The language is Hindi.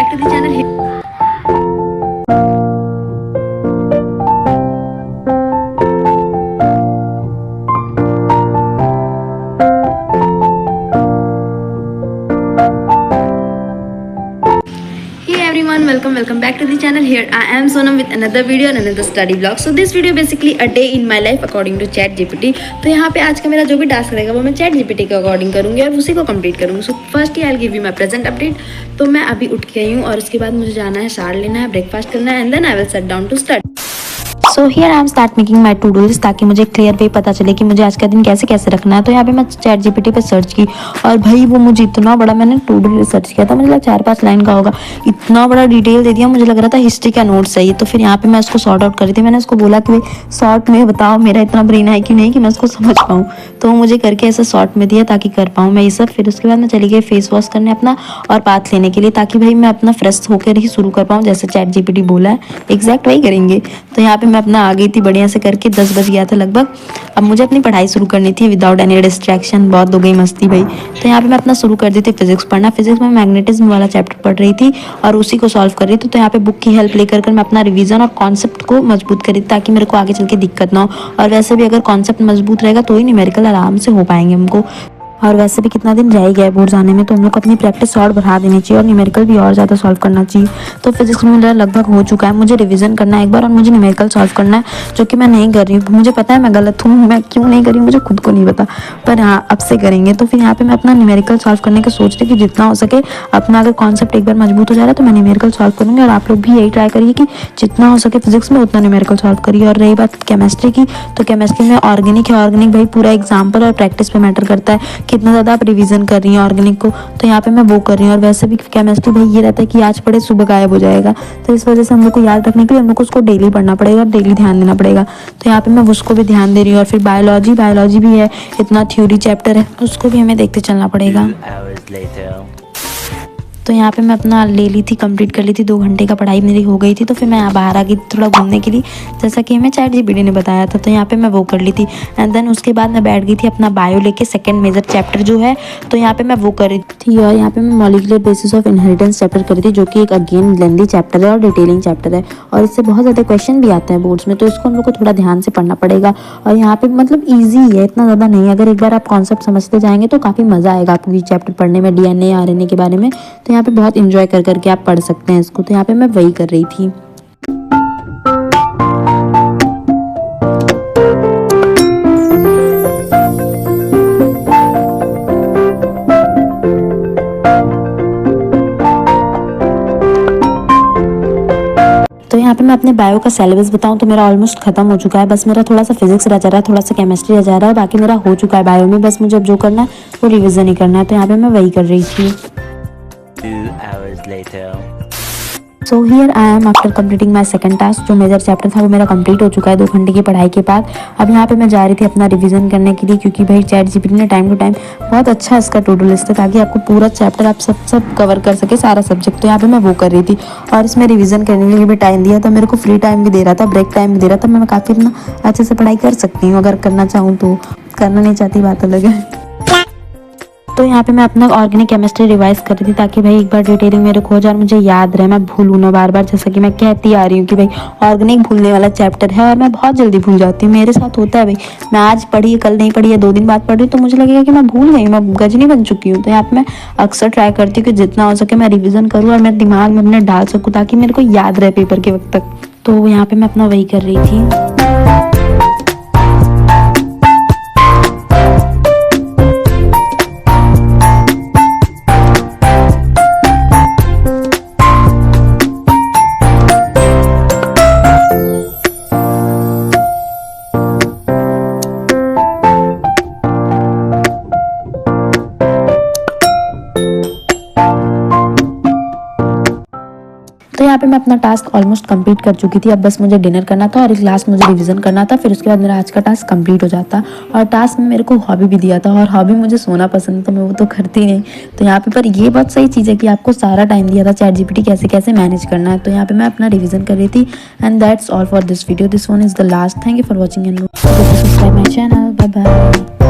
back to the channel. Welcome back to the channel. Here I am Sonam with another video and another study vlog. So this video basically a day in my life according to ChatGPT. तो यहाँ पे आज का मेरा जो भी टास्क रहेगा वो मैं ChatGPT के अकॉर्डिंग करूँगी और उसी को कंप्लीट करूँगी. So first I will give you my present update. तो मैं अभी उठ के आई हूँ और उसके बाद मुझे जाना है, शावर लेना है, ब्रेकफास्ट करना है and then I will set down to study. So here I am start making my to do list ताकि मुझे क्लियर वे पता चले कि मुझे आज का दिन कैसे कैसे रखना है. तो यहाँ पे मैं ChatGPT पे सर्च की और भाई वो मुझे इतना बड़ा, मैंने टू डू लिस्ट सर्च किया था, मुझे लगा 4-5 लाइन का होगा. इतना बड़ा डिटेल दे दिया, मुझे लग रहा था हिस्ट्री का नोट्स है ये. तो फिर यहाँ पे मैं उसको सॉर्ट आउट करी थी. मैंने उसको बोला कि भाई शॉर्ट में बताओ मेरा इतना ब्रेन है कि नहीं कि मैं उसको समझ पाऊँ. तो वो मुझे करके ऐसा शॉर्ट में दिया ताकि कर पाऊँ मैं ये सब. फिर उसके बाद मैं चली गई फेस वॉश करने अपना और बाथ लेने के लिए ताकि भाई मैं अपना फ्रेश होकर ही शुरू कर पाऊँ जैसे ChatGPT बोला है एग्जैक्ट वही करेंगे. तो यहाँ पे मैं अपना आ गई थी बढ़िया से करके. 10 बज गया था लगभग. अब मुझे अपनी पढ़ाई शुरू करनी थी विदाउट एनी डिस्ट्रैक्शन. बहुत हो गई मस्ती भाई. तो यहाँ पे मैं अपना शुरू कर दी थी फिजिक्स पढ़ना. फिजिक्स में मैग्नेटिज्म वाला चैप्टर पढ़ रही थी और उसी को सॉल्व कर रही थी. तो यहाँ पे बुक की हेल्प लेकर मैं अपना रिवीजन और कॉन्सेप्ट को मजबूत करी ताकि मेरे को आगे चल के दिक्कत ना हो. और वैसे भी अगर कॉन्सेप्ट मजबूत रहेगा तो ही न्यूमेरिकल आराम से हो पाएंगे हमको. और वैसे भी कितना दिन रह गया है बोर्ड जाने में, तो हम लोग को अपनी प्रैक्टिस और बढ़ा देनी चाहिए और न्यूमेरिकल भी और ज़्यादा सॉल्व करना चाहिए. तो फिजिक्स में मेरा लगभग हो चुका है. मुझे रिवीजन करना है एक बार और मुझे न्यूमेरिकल सॉल्व करना है जो कि मैं नहीं कर रही हूँ. मुझे पता है मैं गलत हूँ, मैं क्यों नहीं कर रही हूँ मुझे खुद को नहीं पता, पर हाँ अब से करेंगे. तो फिर यहाँ पे मैं अपना न्यूमेरिकल सॉल्व करने का सोच रही कि जितना हो सके अपना अगर कॉन्सेप्ट एक बार मजबूत हो जा रहा है तो मैं न्यूमेरिकल सॉल्व करूँगी. और आप लोग भी यही ट्राई करिए कि जितना हो सके फिजिक्स में उतना न्यूमेरिकल सॉल्व करिए. और रही बात केमिस्ट्री की, तो केमिस्ट्री में ऑर्गेनिक है. ऑर्गेनिक भाई पूरा एग्जाम्पल और प्रैक्टिस पे मैटर करता है कितना ज़्यादा आप रिवीजन कर रही है ऑर्गेनिक को. तो यहाँ पे मैं वो कर रही हूँ. और वैसे भी केमिस्ट्री भाई ये रहता है कि आज पढ़े सुबह गायब हो जाएगा. तो इस वजह से हम लोग को याद रखने के लिए हम लोग को उसको डेली पढ़ना पड़ेगा और डेली ध्यान देना पड़ेगा. तो यहाँ पे मैं उसको भी ध्यान दे रही हूँ. और फिर बायोलॉजी भी है, इतना थ्योरी चैप्टर है, उसको भी हमें देखते चलना पड़ेगा. तो यहाँ पे मैं अपना ले ली थी, कंप्लीट कर ली थी. 2 घंटे का पढ़ाई मेरी हो गई थी. तो फिर मैं यहाँ बाहर आ गई थोड़ा घूमने के लिए जैसा कि हमें ChatGPT ने बताया था. तो यहाँ पे मैं वो कर ली थी एंड देन उसके बाद मैं बैठ गई थी अपना बायो लेके सेकंड मेजर चैप्टर जो है. तो यहाँ पे मैं वो कर रही थी और यहाँ पे मैं molecular basis of inheritance chapter कर रही थी जो कि एक अगेन लेंदी चैप्टर है और डिटेलिंग चैप्टर है और इससे बहुत ज़्यादा क्वेश्चन भी आते हैं बोर्ड्स में. तो इसको हम लोग को थोड़ा ध्यान से पढ़ना पड़ेगा. और यहाँ पे मतलब ईजी है, इतना ज़्यादा नहीं है. अगर एक बार आप कॉन्सेप्ट समझते जाएंगे तो काफ़ी मज़ा आएगा आपको ये चैप्टर पढ़ने में, DNA RNA के बारे में. तो यहाँ पे बहुत इंजॉय कर करके आप पढ़ सकते हैं इसको. तो यहाँ पे मैं वही कर रही थी. तो यहाँ पे मैं अपने बायो का सिलेबस बताऊँ तो मेरा ऑलमोस्ट खत्म हो चुका है. बस मेरा थोड़ा सा फिजिक्स रह जा रहा है, थोड़ा सा केमिस्ट्री रह जा रहा है, बाकी मेरा हो चुका है बायो में. बस मुझे अब जो करना है वो रिवीजन ही करना है. तो यहाँ पे मैं वही कर रही थी. सो here I M after completing my second task. जो मेजर चैप्टर था वो मेरा कंप्लीट हो चुका है 2 घंटे की पढ़ाई के बाद. अब यहाँ पे मैं जा रही थी अपना रिवीजन करने के लिए क्योंकि भाई ChatGPT ने टाइम टू टाइम बहुत अच्छा इसका टू डू लिस्ट है ताकि आपको पूरा चैप्टर आप सब कवर कर सके, सारा सब्जेक्ट. तो यहाँ पे मैं वो कर रही थी और इसमें रिवीजन करने के लिए भी टाइम दिया था मेरे को. फ्री टाइम भी दे रहा था, ब्रेक टाइम भी दे रहा था. मैं काफ़ी ना अच्छे से पढ़ाई कर सकती हूँ अगर करना चाहूँ तो. करना नहीं चाहती बात अलग है. तो यहाँ पे मैं अपना ऑर्गेनिक केमिस्ट्री रिवाइज कर रही थी ताकि भाई एक बार डिटेलिंग मेरे को हो जाए और मुझे याद रहे, मैं भूलूँ ना बार बार. जैसा कि मैं कहती आ रही हूँ कि भाई ऑर्गेनिक भूलने वाला चैप्टर है और मैं बहुत जल्दी भूल जाती हूँ. मेरे साथ होता है भाई, मैं आज पढ़ी कल नहीं पढ़ी या 2 दिन बाद पढ़ रही तो मुझे लगेगा कि मैं भूल गई, मैं गजनी बन चुकी हूँ. तो यहाँ पे मैं अक्सर ट्राई करती हूँ कि जितना हो सके मैं रिविज़न करूँ और मैं दिमाग में अपने डाल सकूँ ताकि मेरे को याद रहे पेपर के वक्त तक. तो यहाँ पे मैं अपना वही कर रही थी. तो यहाँ पे मैं अपना टास्क ऑलमोस्ट कंप्लीट कर चुकी थी. अब बस मुझे डिनर करना था और एक लास्ट मुझे रिवीजन करना था. फिर उसके बाद मेरा आज का टास्क कंप्लीट हो जाता. और टास्क में मेरे को हॉबी भी दिया था और हॉबी मुझे सोना पसंद है तो मैं वो तो करती नहीं. तो यहाँ पे पर ये बहुत सही चीज़ है कि आपको सारा टाइम दिया था ChatGPT कैसे कैसे मैनेज करना है. तो यहाँ पे मैं अपना रिवीजन कर रही थी. And that's all for this video. This one is the last. Thank you for watching and subscribe my channel. Bye bye.